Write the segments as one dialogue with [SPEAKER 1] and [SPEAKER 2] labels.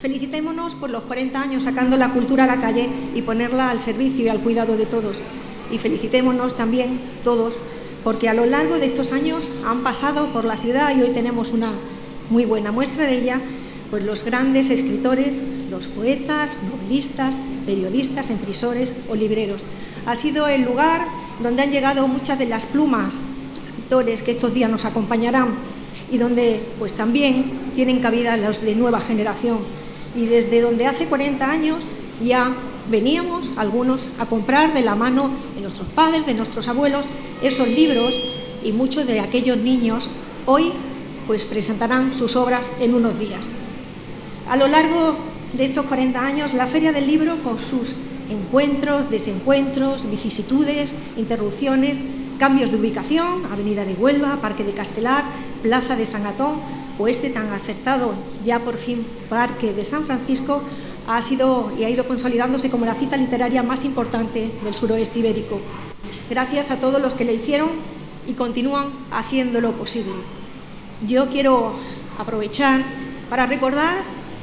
[SPEAKER 1] Felicitémonos por los 40 años sacando la cultura a la calle y ponerla al servicio y al cuidado de todos. Y felicitémonos también todos porque a lo largo de estos años han pasado por la ciudad y hoy tenemos una muy buena muestra de ella, pues los grandes escritores, los poetas, novelistas, periodistas, impresores o libreros. Ha sido el lugar donde han llegado muchas de las plumas de escritores que estos días nos acompañarán y donde pues también tienen cabida los de nueva generación. Y desde donde hace 40 años ya veníamos algunos a comprar de la mano de nuestros padres, de nuestros abuelos, esos libros, y muchos de aquellos niños hoy pues presentarán sus obras en unos días. A lo largo de estos 40 años, la Feria del Libro, con sus encuentros, desencuentros, vicisitudes, interrupciones, cambios de ubicación, Avenida de Huelva, Parque de Castelar, Plaza de San Antón, o este tan acertado ya por fin Parque de San Francisco, ha sido y ha ido consolidándose como la cita literaria más importante del suroeste ibérico. Gracias a todos los que le hicieron y continúan haciéndolo posible. Yo quiero aprovechar para recordar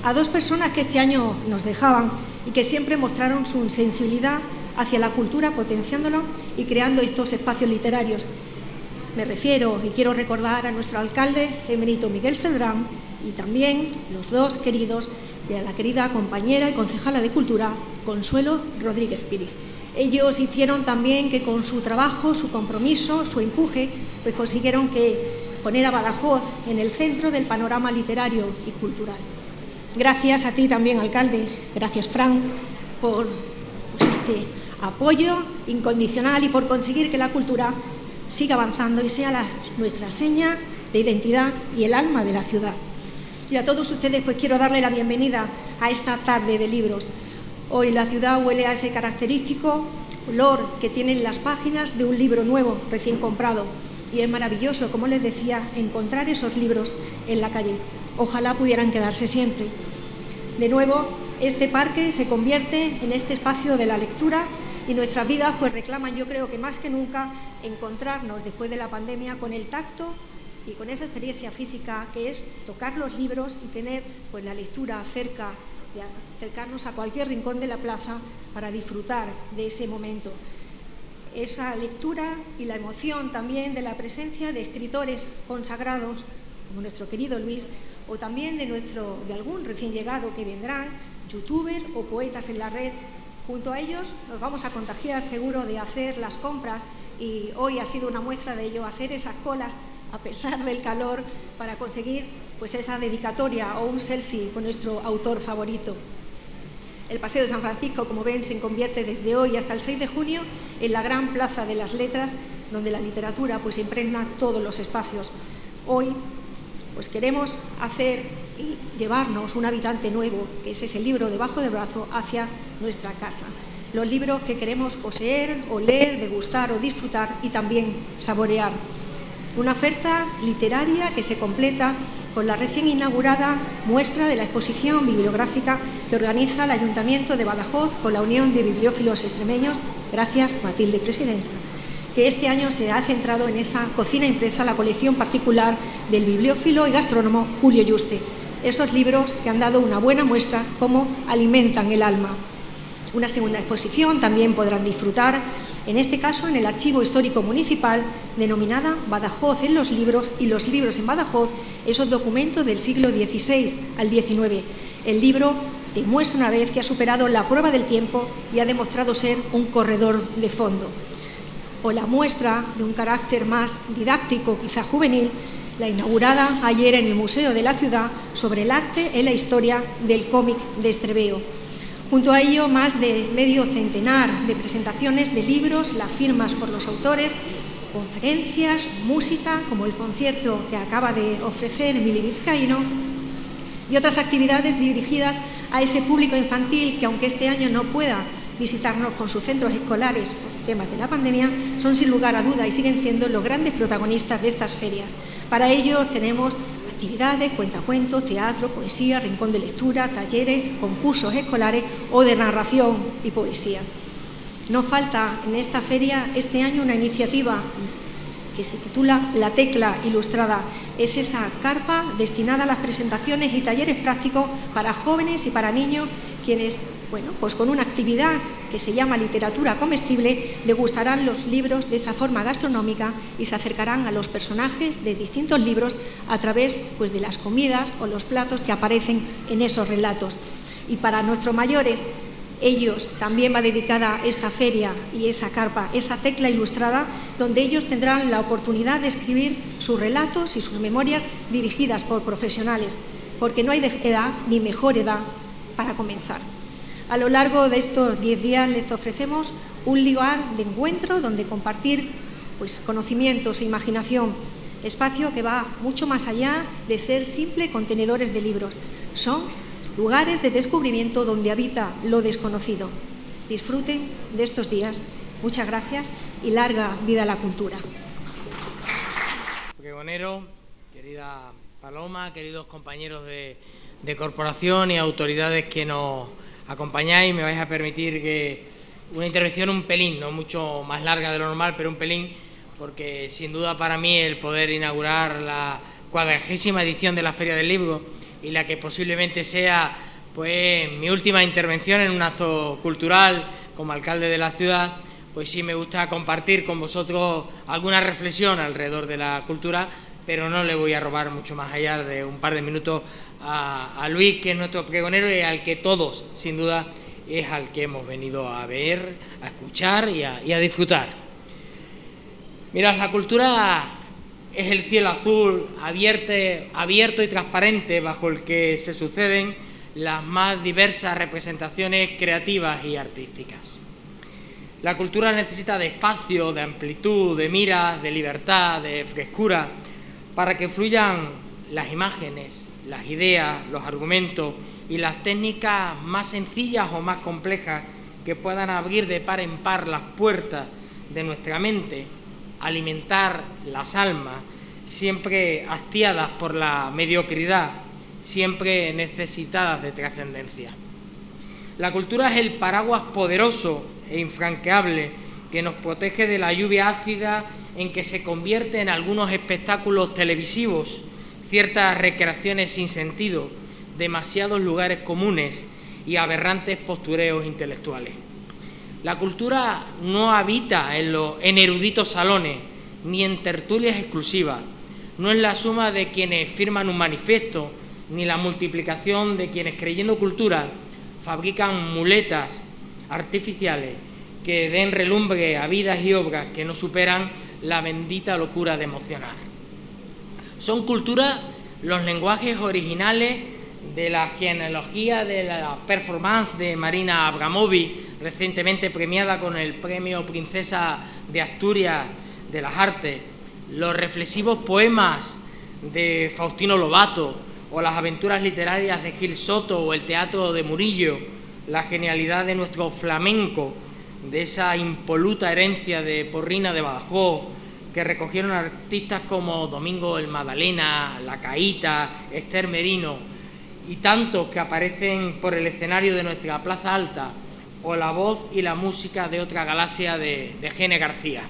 [SPEAKER 1] a dos personas que este año nos dejaban y que siempre mostraron su sensibilidad hacia la cultura, potenciándolo y creando estos espacios literarios. Me refiero y quiero recordar a nuestro alcalde emérito Miguel Celdrán y también los dos queridos de la querida compañera y concejala de Cultura Consuelo Rodríguez Píriz. Ellos hicieron también que con su trabajo, su compromiso, su empuje, pues consiguieron poner a Badajoz en el centro del panorama literario y cultural. Gracias a ti también, alcalde. Gracias, Fran, por este apoyo incondicional y por conseguir que la cultura siga avanzando y sea nuestra seña de identidad y el alma de la ciudad. Y a todos ustedes pues quiero darle la bienvenida a esta tarde de libros. Hoy la ciudad huele a ese característico olor que tienen las páginas de un libro nuevo, recién comprado. Y es maravilloso, como les decía, encontrar esos libros en la calle. Ojalá pudieran quedarse siempre. De nuevo, este parque se convierte en este espacio de la lectura y nuestras vidas pues reclaman, yo creo que más que nunca, encontrarnos después de la pandemia con el tacto y con esa experiencia física que es tocar los libros y tener pues la lectura cerca, de acercarnos a cualquier rincón de la plaza para disfrutar de ese momento. Esa lectura y la emoción también de la presencia de escritores consagrados, como nuestro querido Luis, o también de algún recién llegado que vendrán, youtubers o poetas en la red. Junto a ellos nos vamos a contagiar seguro de hacer las compras y hoy ha sido una muestra de ello, hacer esas colas a pesar del calor para conseguir pues esa dedicatoria o un selfie con nuestro autor favorito. El Paseo de San Francisco, como ven, se convierte desde hoy hasta el 6 de junio en la gran plaza de las letras, donde la literatura pues impregna todos los espacios. Hoy pues queremos hacer y llevarnos un habitante nuevo, que es ese libro debajo del brazo, hacia nuestra casa. Los libros que queremos poseer, o leer, degustar o disfrutar y también saborear. Una oferta literaria que se completa con la recién inaugurada muestra de la exposición bibliográfica que organiza el Ayuntamiento de Badajoz con la Unión de Bibliófilos Extremeños, gracias Matilde, presidenta, que este año se ha centrado en esa cocina impresa, la colección particular del bibliófilo y gastrónomo Julio Yuste. Esos libros que han dado una buena muestra cómo alimentan el alma. Una segunda exposición también podrán disfrutar, en este caso en el Archivo Histórico Municipal, denominada Badajoz en los libros y los libros en Badajoz, esos documentos del siglo XVI al XIX. El libro demuestra una vez que ha superado la prueba del tiempo y ha demostrado ser un corredor de fondo. O la muestra de un carácter más didáctico, quizá juvenil, la inaugurada ayer en el Museo de la Ciudad sobre el arte en la historia del cómic de Estrebeo. Junto a ello, más de medio centenar de presentaciones de libros, las firmas por los autores, conferencias, música, como el concierto que acaba de ofrecer Emili Vizcaíno, y otras actividades dirigidas a ese público infantil que, aunque este año no pueda visitarnos con sus centros escolares por temas de la pandemia, son sin lugar a duda y siguen siendo los grandes protagonistas de estas ferias. Para ello tenemos actividades, cuentacuentos, teatro, poesía, rincón de lectura, talleres, concursos escolares o de narración y poesía. No falta en esta feria este año una iniciativa que se titula La Tecla Ilustrada. Es esa carpa destinada a las presentaciones y talleres prácticos para jóvenes y para niños, quienes, bueno, pues con una actividad que se llama literatura comestible, degustarán los libros de esa forma gastronómica y se acercarán a los personajes de distintos libros a través, pues, de las comidas o los platos que aparecen en esos relatos. Y para nuestros mayores, ellos también va dedicada esta feria y esa carpa, esa tecla ilustrada, donde ellos tendrán la oportunidad de escribir sus relatos y sus memorias dirigidas por profesionales, porque no hay edad ni mejor edad para comenzar. A lo largo de estos 10 días les ofrecemos un lugar de encuentro donde compartir, pues, conocimientos e imaginación, espacio que va mucho más allá de ser simple contenedores de libros. Son lugares de descubrimiento donde habita lo desconocido. Disfruten de estos días. Muchas gracias y larga vida a la cultura.
[SPEAKER 2] Pregonero, querida Paloma, queridos compañeros de corporación y autoridades que nos acompañáis, me vais a permitir que una intervención un pelín, no mucho más larga de lo normal, pero un pelín, porque sin duda para mí el poder inaugurar la 40ª edición de la Feria del Libro y la que posiblemente sea, pues, mi última intervención en un acto cultural como alcalde de la ciudad, pues sí me gusta compartir con vosotros alguna reflexión alrededor de la cultura, pero no le voy a robar mucho más allá de un par de minutos a Luis, que es nuestro pregonero y al que todos, sin duda, es al que hemos venido a ver, a escuchar y a disfrutar. Mirad, la cultura es el cielo azul abierto y transparente bajo el que se suceden las más diversas representaciones creativas y artísticas. La cultura necesita de espacio, de amplitud, de miras, de libertad, de frescura, para que fluyan las imágenes, las ideas, los argumentos y las técnicas más sencillas o más complejas que puedan abrir de par en par las puertas de nuestra mente, alimentar las almas, siempre hastiadas por la mediocridad, siempre necesitadas de trascendencia. La cultura es el paraguas poderoso e infranqueable que nos protege de la lluvia ácida en que se convierte en algunos espectáculos televisivos, ciertas recreaciones sin sentido, demasiados lugares comunes y aberrantes postureos intelectuales. La cultura no habita en eruditos salones ni en tertulias exclusivas, no es la suma de quienes firman un manifiesto ni la multiplicación de quienes, creyendo cultura, fabrican muletas artificiales que den relumbre a vidas y obras que no superan la bendita locura de emocionar. Son cultura los lenguajes originales de la genealogía de la performance de Marina Abramovic, recientemente premiada con el Premio Princesa de Asturias de las Artes, los reflexivos poemas de Faustino Lobato o las aventuras literarias de Gil Soto o el teatro de Murillo, la genialidad de nuestro flamenco, de esa impoluta herencia de Porrina de Badajoz, que recogieron artistas como Domingo el Magdalena, La Caíta, Esther Merino y tantos que aparecen por el escenario de nuestra Plaza Alta, o la voz y la música de otra galaxia de Gene García.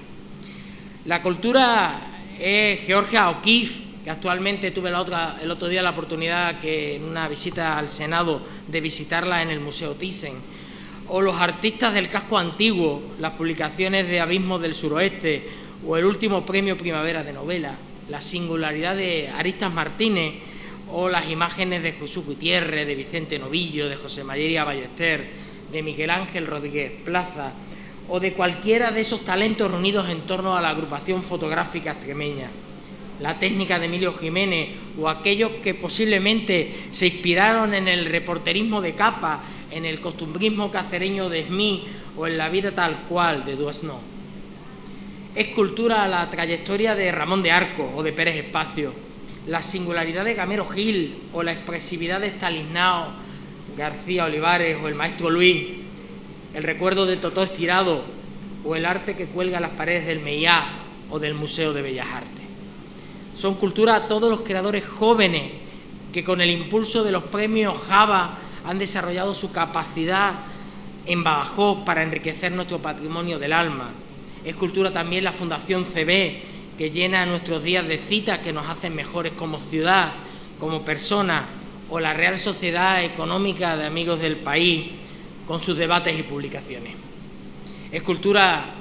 [SPEAKER 2] La cultura es Georgia O'Keeffe, que actualmente tuve el otro día la oportunidad, que en una visita al Senado, de visitarla en el Museo Thyssen, o los artistas del casco antiguo, las publicaciones de Abismos del Suroeste, o el último Premio Primavera de novela, la singularidad de Aristas Martínez, o las imágenes de Jesús Gutiérrez, de Vicente Novillo, de José María Ballester, de Miguel Ángel Rodríguez Plaza, o de cualquiera de esos talentos reunidos en torno a la agrupación fotográfica extremeña, la técnica de Emilio Jiménez, o aquellos que posiblemente se inspiraron en el reporterismo de capa, en el costumbrismo cacereño de Smith o en la vida tal cual de Duasno. Es cultura la trayectoria de Ramón de Arco o de Pérez Espacio, la singularidad de Gamero Gil o la expresividad de Estanislao García Olivares o el maestro Luis, el recuerdo de Totó Estirado o el arte que cuelga las paredes del Meiá o del Museo de Bellas Artes. Son cultura todos los creadores jóvenes que con el impulso de los premios Java han desarrollado su capacidad en Badajoz para enriquecer nuestro patrimonio del alma. Es cultura también la Fundación CB, que llena nuestros días de citas que nos hacen mejores como ciudad, como personas, o la Real Sociedad Económica de Amigos del País, con sus debates y publicaciones. Es cultura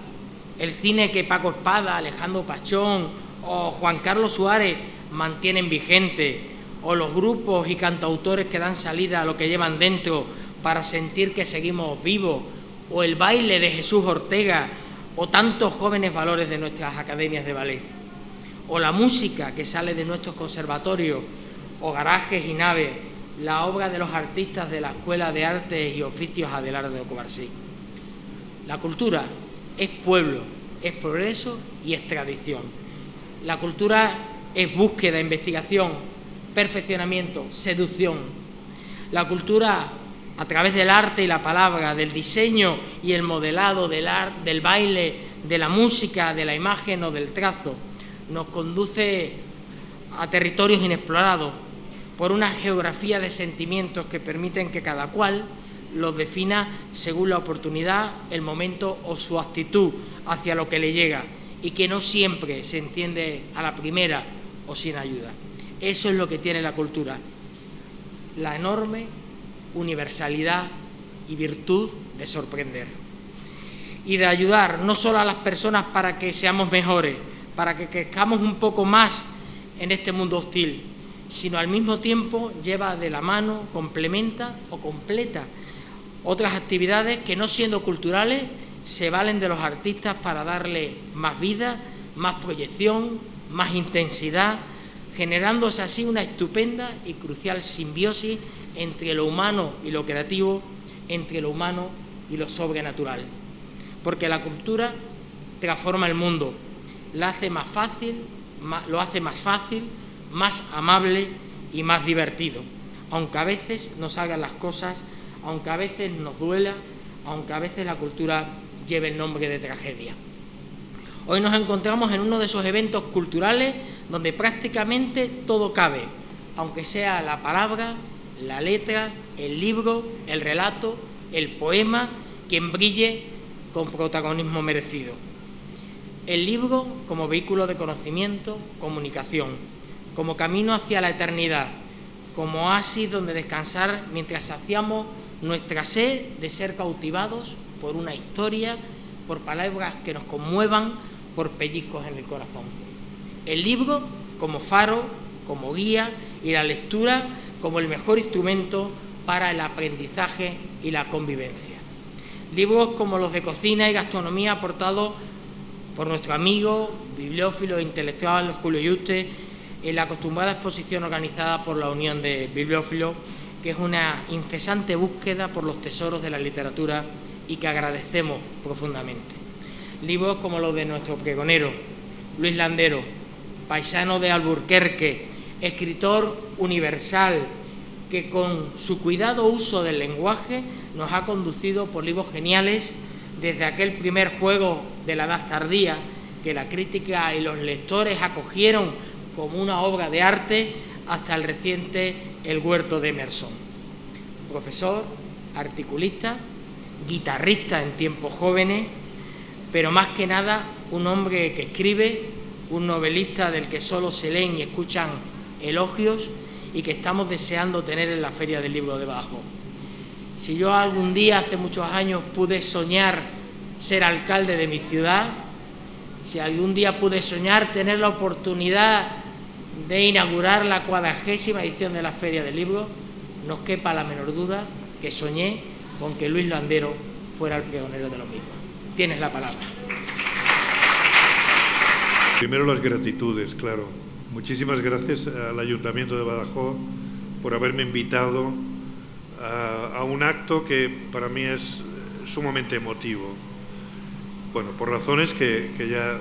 [SPEAKER 2] el cine que Paco Espada, Alejandro Pachón o Juan Carlos Suárez mantienen vigente, o los grupos y cantautores que dan salida a lo que llevan dentro para sentir que seguimos vivos, o el baile de Jesús Ortega, o tantos jóvenes valores de nuestras academias de ballet, o la música que sale de nuestros conservatorios o garajes y naves, la obra de los artistas de la Escuela de Artes y Oficios Adelardo de Covarsí. La cultura es pueblo, es progreso y es tradición. La cultura es búsqueda, investigación, perfeccionamiento, seducción. La cultura, a través del arte y la palabra, del diseño y el modelado, del baile, de la música, de la imagen o del trazo, nos conduce a territorios inexplorados por una geografía de sentimientos que permiten que cada cual los defina según la oportunidad, el momento o su actitud hacia lo que le llega, y que no siempre se entiende a la primera o sin ayuda. Eso es lo que tiene la cultura, la enorme universalidad y virtud de sorprender y de ayudar no solo a las personas para que seamos mejores, para que crezcamos un poco más en este mundo hostil, sino al mismo tiempo lleva de la mano, complementa o completa otras actividades que, no siendo culturales, se valen de los artistas para darle más vida, más proyección, más intensidad, generándose así una estupenda y crucial simbiosis entre lo humano y lo creativo, entre lo humano y lo sobrenatural. Porque la cultura transforma el mundo, lo hace más fácil, más amable y más divertido, aunque a veces nos hagan las cosas, aunque a veces nos duela, aunque a veces la cultura lleve el nombre de tragedia. Hoy nos encontramos en uno de esos eventos culturales donde prácticamente todo cabe, aunque sea la palabra, la letra, el libro, el relato, el poema, quien brille con protagonismo merecido. El libro como vehículo de conocimiento, comunicación, como camino hacia la eternidad, como oasis donde descansar mientras saciamos nuestra sed de ser cautivados por una historia, por palabras que nos conmuevan, por pellizcos en el corazón. El libro como faro, como guía, y la lectura como el mejor instrumento para el aprendizaje y la convivencia. Libros como los de cocina y gastronomía aportados por nuestro amigo, bibliófilo e intelectual Julio Yuste, en la acostumbrada exposición organizada por la Unión de Bibliófilos, que es una incesante búsqueda por los tesoros de la literatura y que agradecemos profundamente. Libros como los de nuestro pregonero, Luis Landero, paisano de Alburquerque, escritor universal, que con su cuidado uso del lenguaje nos ha conducido por libros geniales, desde aquel primer juego de la Edad Tardía, que la crítica y los lectores acogieron como una obra de arte, hasta el reciente El huerto de Emerson. Profesor, articulista, guitarrista en tiempos jóvenes, pero más que nada un hombre que escribe, un novelista del que solo se leen y escuchan elogios y que estamos deseando tener en la Feria del Libro de Badajoz. Si yo algún día, hace muchos años, pude soñar ser alcalde de mi ciudad, si algún día pude soñar tener la oportunidad de inaugurar la 40ª edición de la Feria del Libro, no os quepa la menor duda que soñé con que Luis Landero fuera el pregonero de lo mismo. Tienes la palabra.
[SPEAKER 3] Primero las gratitudes, claro. Muchísimas gracias al Ayuntamiento de Badajoz por haberme invitado a un acto que para mí es sumamente emotivo. Bueno, por razones que ya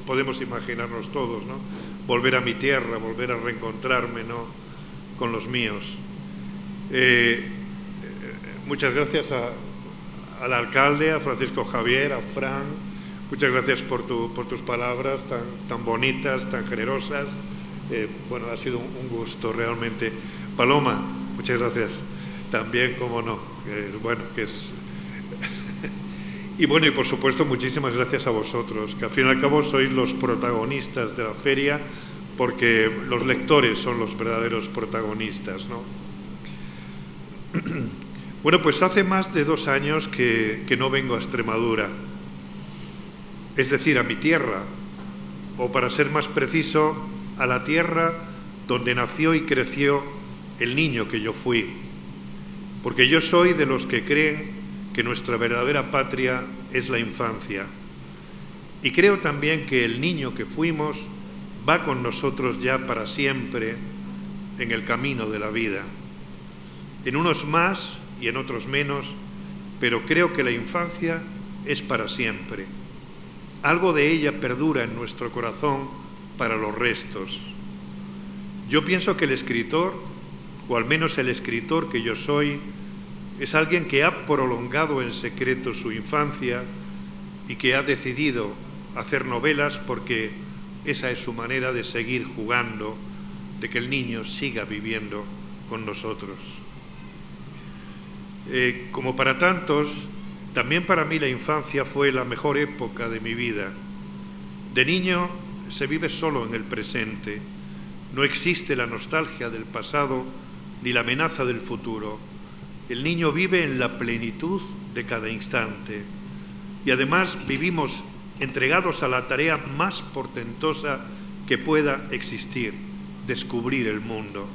[SPEAKER 3] podemos imaginarnos todos, ¿no? Volver a mi tierra, volver a reencontrarme, ¿no?, con los míos. Muchas gracias al alcalde, a Francisco Javier, a Fran. Muchas gracias por tus palabras tan bonitas, tan generosas. Bueno, ha sido un gusto realmente. Paloma, muchas gracias también, como no. Bueno, que es Y bueno, y por supuesto muchísimas gracias a vosotros, que al fin y al cabo sois los protagonistas de la feria, porque los lectores son los verdaderos protagonistas, ¿no? Bueno, pues hace más de 2 años que no vengo a Extremadura, es decir, a mi tierra, o para ser más preciso, a la tierra donde nació y creció el niño que yo fui, porque yo soy de los que creen que nuestra verdadera patria es la infancia. Y creo también que el niño que fuimos va con nosotros ya para siempre en el camino de la vida. En unos más y en otros menos, pero creo que la infancia es para siempre. Algo de ella perdura en nuestro corazón para los restos. Yo pienso que el escritor, o al menos el escritor que yo soy, es alguien que ha prolongado en secreto su infancia y que ha decidido hacer novelas porque esa es su manera de seguir jugando, de que el niño siga viviendo con nosotros. Como para tantos, también para mí la infancia fue la mejor época de mi vida. De niño se vive solo en el presente, no existe la nostalgia del pasado ni la amenaza del futuro. El niño vive en la plenitud de cada instante y además vivimos entregados a la tarea más portentosa que pueda existir, descubrir el mundo.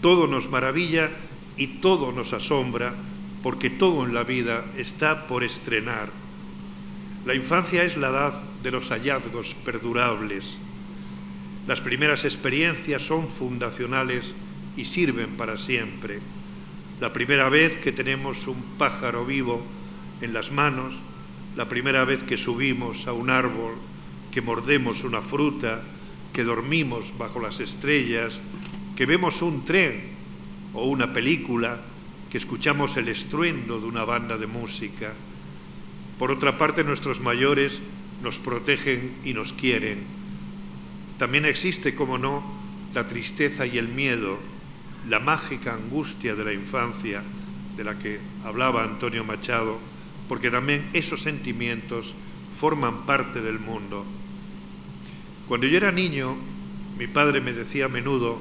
[SPEAKER 3] Todo nos maravilla y todo nos asombra porque todo en la vida está por estrenar. La infancia es la edad de los hallazgos perdurables. Las primeras experiencias son fundacionales y sirven para siempre. La primera vez que tenemos un pájaro vivo en las manos, la primera vez que subimos a un árbol, que mordemos una fruta, que dormimos bajo las estrellas, que vemos un tren o una película, que escuchamos el estruendo de una banda de música. Por otra parte, nuestros mayores nos protegen y nos quieren. También existe, como no, la tristeza y el miedo, la mágica angustia de la infancia, de la que hablaba Antonio Machado, porque también esos sentimientos forman parte del mundo. Cuando yo era niño, mi padre me decía a menudo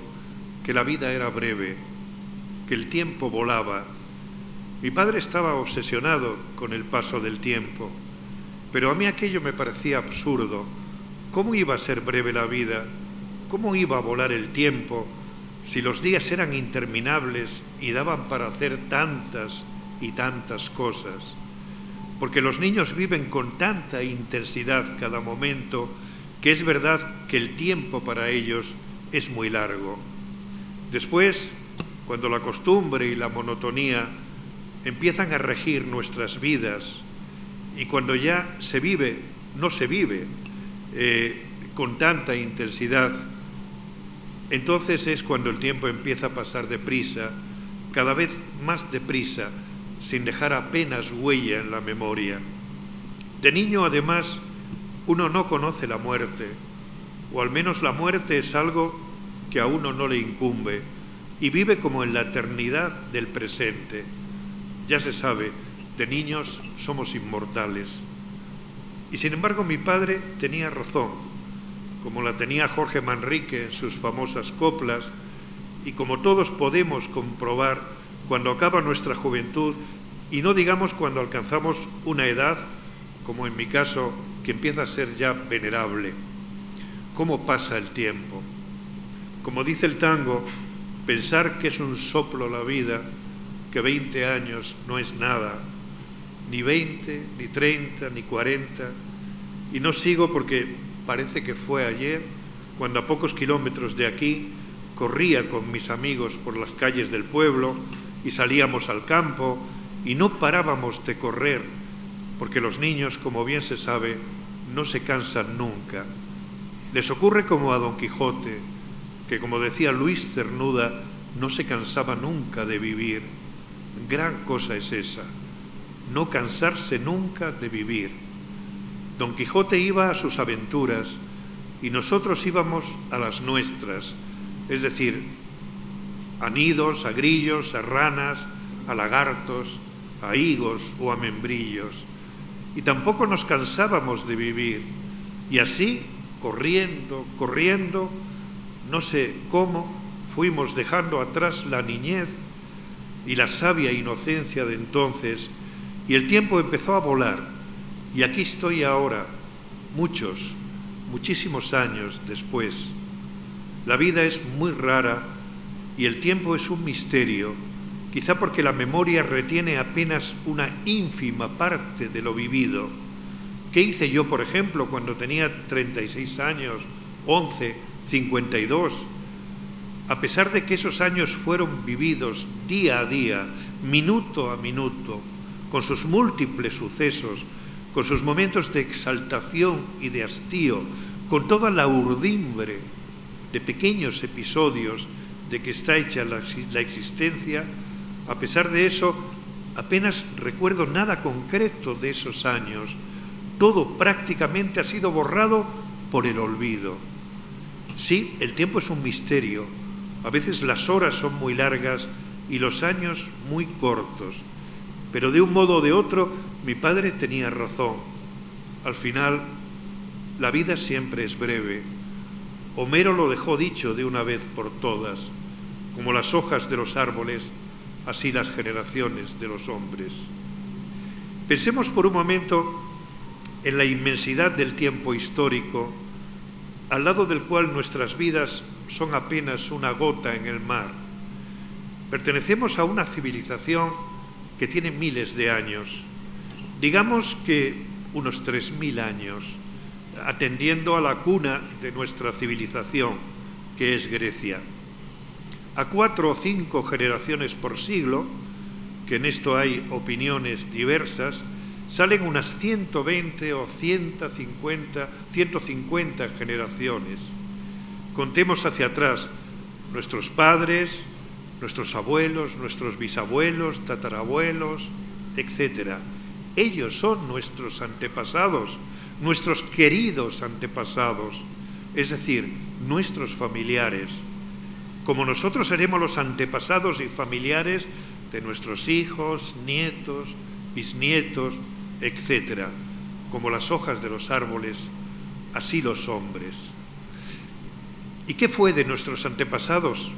[SPEAKER 3] que la vida era breve, que el tiempo volaba. Mi padre estaba obsesionado con el paso del tiempo, pero a mí aquello me parecía absurdo. ¿Cómo iba a ser breve la vida? ¿Cómo iba a volar el tiempo si los días eran interminables y daban para hacer tantas y tantas cosas? Porque los niños viven con tanta intensidad cada momento que es verdad que el tiempo para ellos es muy largo. Después, cuando la costumbre y la monotonía empiezan a regir nuestras vidas y cuando ya se vive, no se vive con tanta intensidad, entonces es cuando el tiempo empieza a pasar deprisa, cada vez más deprisa, sin dejar apenas huella en la memoria. De niño, además, uno no conoce la muerte, o al menos la muerte es algo que a uno no le incumbe, y vive como en la eternidad del presente. Ya se sabe, de niños somos inmortales. Y sin embargo mi padre tenía razón, como la tenía Jorge Manrique en sus famosas coplas, y como todos podemos comprobar cuando acaba nuestra juventud, y no digamos cuando alcanzamos una edad, como en mi caso, que empieza a ser ya venerable. ¿Cómo pasa el tiempo? Como dice el tango, pensar que es un soplo la vida, que 20 años no es nada, ni 20, ni 30, ni 40, y no sigo porque parece que fue ayer, cuando a pocos kilómetros de aquí corría con mis amigos por las calles del pueblo y salíamos al campo y no parábamos de correr, porque los niños, como bien se sabe, no se cansan nunca. Les ocurre como a Don Quijote, que como decía Luis Cernuda, no se cansaba nunca de vivir. Gran cosa es esa, no cansarse nunca de vivir. Don Quijote iba a sus aventuras y nosotros íbamos a las nuestras, es decir, a nidos, a grillos, a ranas, a lagartos, a higos o a membrillos. y tampoco nos cansábamos de vivir. Y así, corriendo, corriendo, no sé cómo, fuimos dejando atrás la niñez y la sabia inocencia de entonces, y el tiempo empezó a volar. Y aquí estoy ahora, muchísimos años después. La vida es muy rara y el tiempo es un misterio, quizá porque la memoria retiene apenas una ínfima parte de lo vivido. ¿Qué hice yo, por ejemplo, cuando tenía 36 años, 11, 52? A pesar de que esos años fueron vividos día a día, minuto a minuto, con sus múltiples sucesos, con sus momentos de exaltación y de hastío, con toda la urdimbre de pequeños episodios de que está hecha la existencia, a pesar de eso, apenas recuerdo nada concreto de esos años. Todo prácticamente ha sido borrado por el olvido. Sí, el tiempo es un misterio. A veces las horas son muy largas y los años muy cortos. Pero de un modo o de otro, mi padre tenía razón. Al final, la vida siempre es breve. Homero lo dejó dicho de una vez por todas. Como las hojas de los árboles, así las generaciones de los hombres. Pensemos por un momento en la inmensidad del tiempo histórico, al lado del cual nuestras vidas son apenas una gota en el mar. Pertenecemos a una civilización que tiene miles de años, digamos que unos 3000 años, atendiendo a la cuna de nuestra civilización, que es Grecia. A 4 o 5 generaciones por siglo, que en esto hay opiniones diversas, salen unas 120 o 150 generaciones. Contemos hacia atrás nuestros padres, nuestros abuelos, nuestros bisabuelos, tatarabuelos, etc. Ellos son nuestros antepasados, nuestros queridos antepasados, es decir, nuestros familiares. Como nosotros seremos los antepasados y familiares de nuestros hijos, nietos, bisnietos, etc. Como las hojas de los árboles, así los hombres. ¿Y qué fue de nuestros antepasados?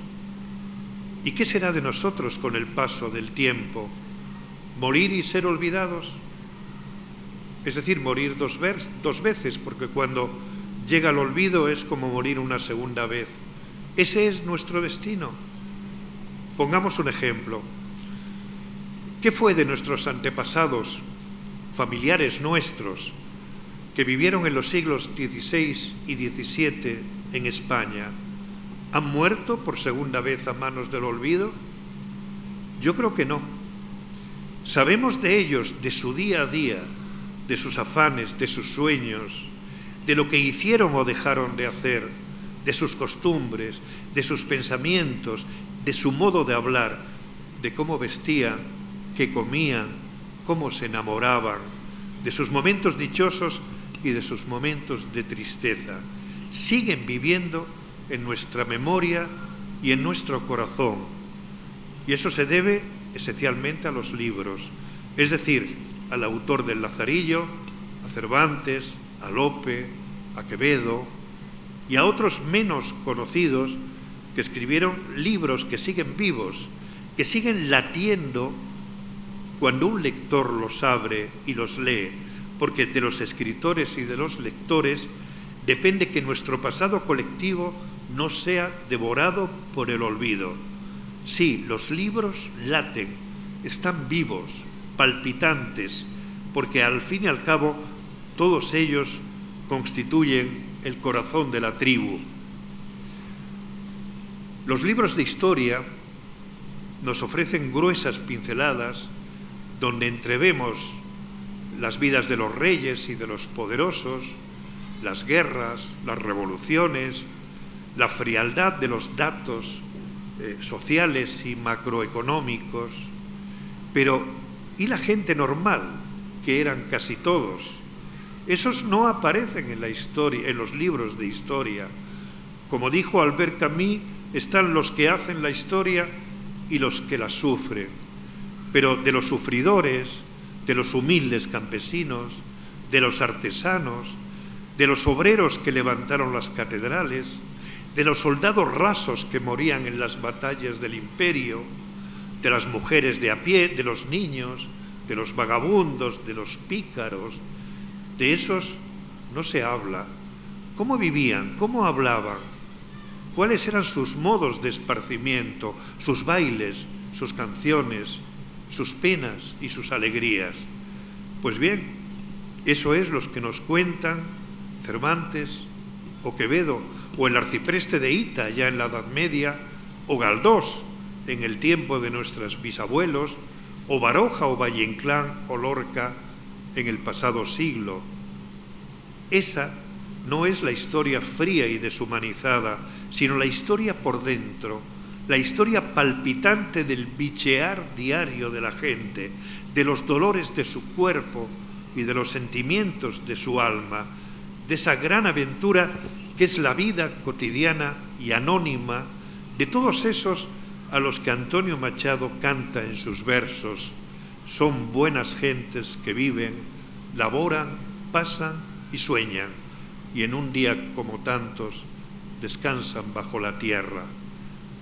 [SPEAKER 3] ¿Y qué será de nosotros con el paso del tiempo? ¿Morir y ser olvidados? Es decir, morir dos veces, porque cuando llega el olvido es como morir una segunda vez. Ese es nuestro destino. Pongamos un ejemplo. ¿Qué fue de nuestros antepasados, familiares nuestros, que vivieron en los siglos XVI y XVII en España? ¿Han muerto por segunda vez a manos del olvido? Yo creo que no. Sabemos de ellos, de su día a día, de sus afanes, de sus sueños, de lo que hicieron o dejaron de hacer, de sus costumbres, de sus pensamientos, de su modo de hablar, de cómo vestían, qué comían, cómo se enamoraban, de sus momentos dichosos y de sus momentos de tristeza. Siguen viviendo en nuestra memoria y en nuestro corazón. Y eso se debe esencialmente a los libros, es decir, al autor del Lazarillo, a Cervantes, a Lope, a Quevedo y a otros menos conocidos que escribieron libros que siguen vivos, que siguen latiendo cuando un lector los abre y los lee, porque de los escritores y de los lectores depende que nuestro pasado colectivo no sea devorado por el olvido. Sí, los libros laten, están vivos, palpitantes, porque al fin y al cabo todos ellos constituyen el corazón de la tribu. Los libros de historia nos ofrecen gruesas pinceladas donde entrevemos las vidas de los reyes y de los poderosos, las guerras, las revoluciones, la frialdad de los datos sociales y macroeconómicos. Pero, ¿y la gente normal, que eran casi todos? Esos no aparecen en la historia, en los libros de historia. Como dijo Albert Camus, están los que hacen la historia y los que la sufren. Pero de los sufridores, de los humildes campesinos, de los artesanos, de los obreros que levantaron las catedrales, de los soldados rasos que morían en las batallas del imperio, de las mujeres de a pie, de los niños, de los vagabundos, de los pícaros. De esos no se habla. ¿Cómo vivían? ¿Cómo hablaban? ¿Cuáles eran sus modos de esparcimiento, sus bailes, sus canciones, sus penas y sus alegrías? Pues bien, eso es lo que nos cuentan Cervantes o Quevedo o el arcipreste de Hita ya en la Edad Media, o Galdós en el tiempo de nuestros bisabuelos, o Baroja o Valle Inclán o Lorca en el pasado siglo. Esa no es la historia fría y deshumanizada, sino la historia por dentro, la historia palpitante del bichear diario de la gente, de los dolores de su cuerpo y de los sentimientos de su alma, de esa gran aventura que es la vida cotidiana y anónima de todos esos a los que Antonio Machado canta en sus versos. Son buenas gentes que viven, laboran, pasan y sueñan, y en un día como tantos descansan bajo la tierra.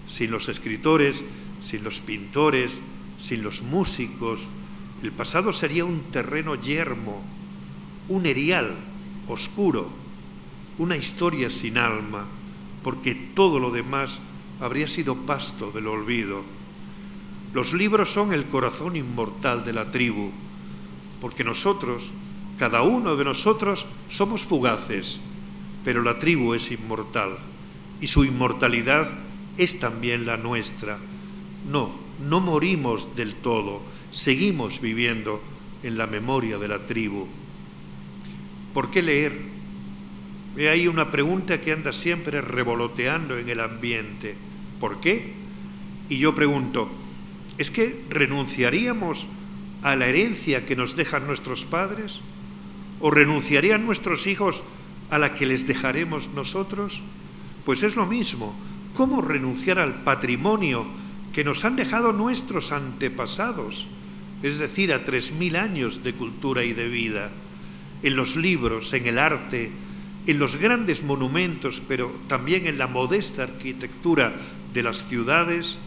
[SPEAKER 3] Sin los escritores, sin los pintores, sin los músicos, el pasado sería un terreno yermo, un erial oscuro, una historia sin alma, porque todo lo demás habría sido pasto del olvido. Los libros son el corazón inmortal de la tribu, porque nosotros, cada uno de nosotros, somos fugaces, pero la tribu es inmortal, y su inmortalidad es también la nuestra. No morimos del todo, seguimos viviendo en la memoria de la tribu. ¿Por qué leer? He ahí una pregunta que anda siempre revoloteando en el ambiente. ¿Por qué? Y yo pregunto, ¿es que renunciaríamos a la herencia que nos dejan nuestros padres? ¿O renunciarían nuestros hijos a la que les dejaremos nosotros? Pues es lo mismo. ¿Cómo renunciar al patrimonio que nos han dejado nuestros antepasados? Es decir, a 3000 años de cultura y de vida. En los libros, en el arte, en los grandes monumentos, pero también en la modesta arquitectura de las ciudades,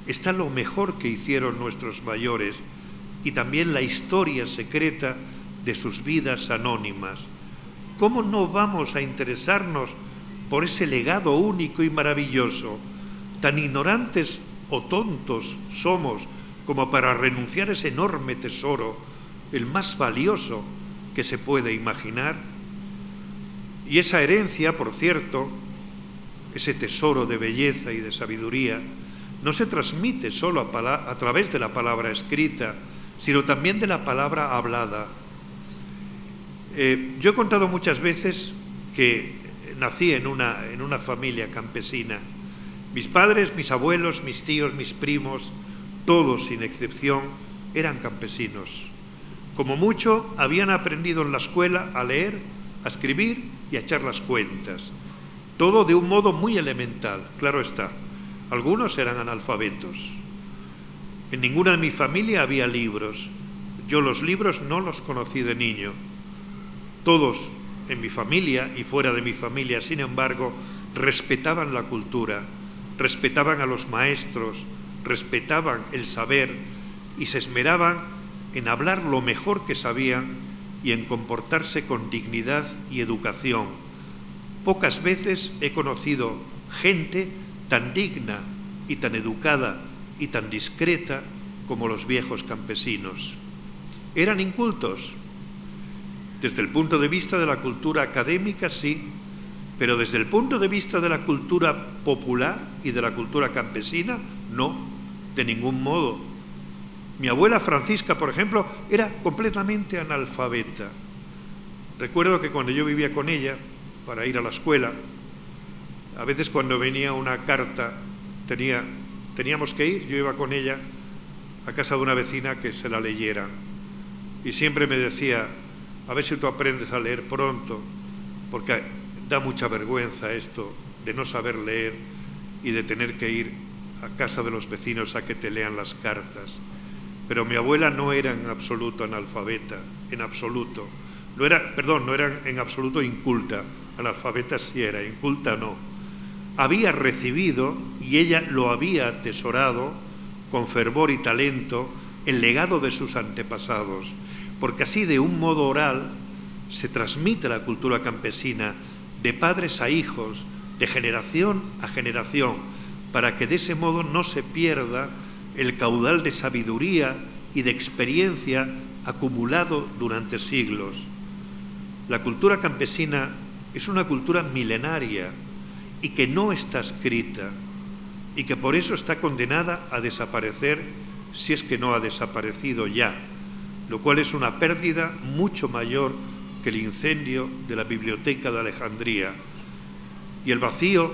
[SPEAKER 3] está lo mejor que hicieron nuestros mayores y también la historia secreta de sus vidas anónimas. ¿Cómo no vamos a interesarnos por ese legado único y maravilloso? Tan ignorantes o tontos somos como para renunciar a ese enorme tesoro, el más valioso que se puede imaginar. Y esa herencia, por cierto, ese tesoro de belleza y de sabiduría, no se transmite solo a través de la palabra escrita, sino también de la palabra hablada. Yo he contado muchas veces que nací en una familia campesina. Mis padres, mis abuelos, mis tíos, mis primos, todos sin excepción, eran campesinos. Como mucho, habían aprendido en la escuela a leer, a escribir y a echar las cuentas. Todo de un modo muy elemental, claro está. Algunos eran analfabetos. En ninguna de mi familia había libros. Yo los libros no los conocí de niño. Todos en mi familia y fuera de mi familia, sin embargo, respetaban la cultura, respetaban a los maestros, respetaban el saber y se esmeraban en hablar lo mejor que sabían y en comportarse con dignidad y educación. Pocas veces he conocido gente tan digna y tan educada y tan discreta como los viejos campesinos. ¿Eran incultos? Desde el punto de vista de la cultura académica, sí, pero desde el punto de vista de la cultura popular y de la cultura campesina, no, de ningún modo. Mi abuela Francisca, por ejemplo, era completamente analfabeta. Recuerdo que cuando yo vivía con ella, para ir a la escuela, a veces cuando venía una carta, teníamos que ir, yo iba con ella a casa de una vecina que se la leyera. Y siempre me decía, a ver si tú aprendes a leer pronto, porque da mucha vergüenza esto de no saber leer y de tener que ir a casa de los vecinos a que te lean las cartas. pero mi abuela no era en absoluto analfabeta, en absoluto. No era en absoluto inculta, analfabeta sí era, inculta no. Había recibido, y ella lo había atesorado, con fervor y talento, el legado de sus antepasados, porque así de un modo oral se transmite la cultura campesina de padres a hijos, de generación a generación, para que de ese modo no se pierda el caudal de sabiduría y de experiencia acumulado durante siglos. La cultura campesina es una cultura milenaria y que no está escrita y que por eso está condenada a desaparecer si es que no ha desaparecido ya, lo cual es una pérdida mucho mayor que el incendio de la Biblioteca de Alejandría. Y el vacío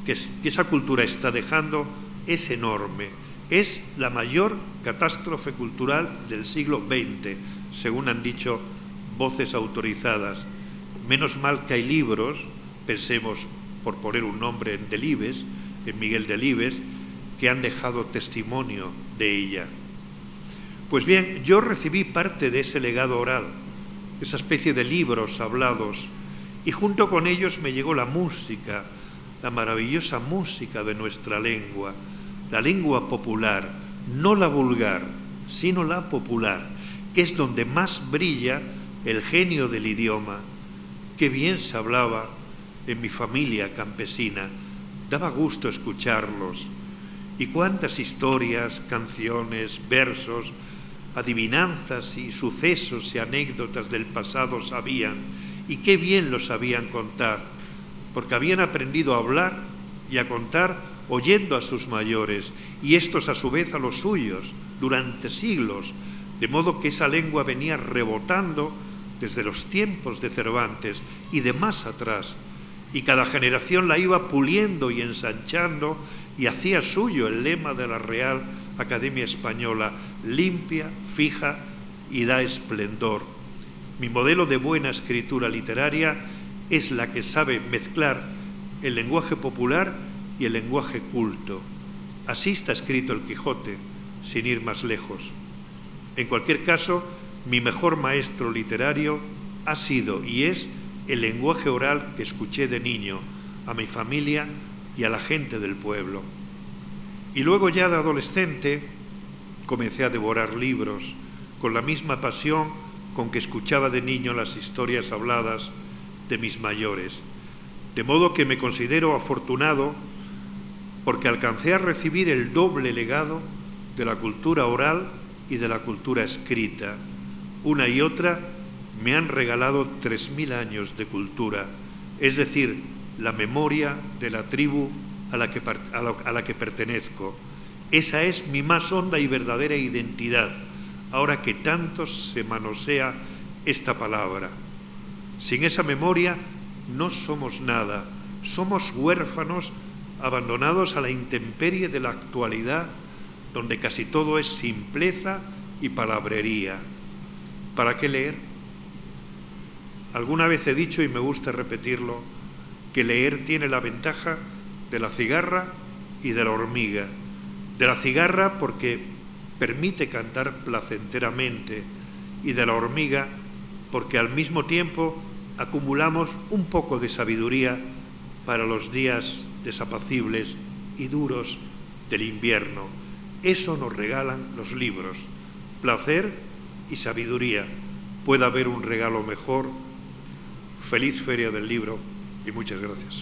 [SPEAKER 3] que esa cultura está dejando es enorme. Es la mayor catástrofe cultural del siglo XX, según han dicho voces autorizadas. Menos mal que hay libros, pensemos, por poner un nombre, en Delibes, en Miguel Delibes, que han dejado testimonio de ella. Pues bien, yo recibí parte de ese legado oral, esa especie de libros hablados, y junto con ellos me llegó la música, la maravillosa música de nuestra lengua, la lengua popular, no la vulgar, sino la popular, que es donde más brilla el genio del idioma. Qué bien se hablaba en mi familia campesina, daba gusto escucharlos. Y cuántas historias, canciones, versos, adivinanzas y sucesos y anécdotas del pasado sabían, y qué bien lo sabían contar, porque habían aprendido a hablar y a contar oyendo a sus mayores, y estos a su vez a los suyos, durante siglos, de modo que esa lengua venía rebotando desde los tiempos de Cervantes y de más atrás, y cada generación la iba puliendo y ensanchando y hacía suyo el lema de la Real Academia Española: limpia, fija y da esplendor. Mi modelo de buena escritura literaria es la que sabe mezclar el lenguaje popular y el lenguaje culto. Así está escrito el Quijote, sin ir más lejos. En cualquier caso, mi mejor maestro literario ha sido y es el lenguaje oral que escuché de niño a mi familia y a la gente del pueblo. Y luego ya de adolescente comencé a devorar libros con la misma pasión con que escuchaba de niño las historias habladas de mis mayores. De modo que me considero afortunado porque alcancé a recibir el doble legado de la cultura oral y de la cultura escrita. Una y otra me han regalado 3000 años de cultura, es decir, la memoria de la tribu a la que pertenezco. Esa es mi más honda y verdadera identidad, ahora que tanto se manosea esta palabra. Sin esa memoria no somos nada, somos huérfanos abandonados a la intemperie de la actualidad, donde casi todo es simpleza y palabrería. ¿Para qué leer? Alguna vez he dicho, y me gusta repetirlo, que leer tiene la ventaja de la cigarra y de la hormiga. De la cigarra porque permite cantar placenteramente, y de la hormiga porque al mismo tiempo acumulamos un poco de sabiduría para los días desapacibles y duros del invierno. Eso nos regalan los libros, placer y sabiduría. ¿Puede haber un regalo mejor? Feliz Feria del Libro y muchas gracias.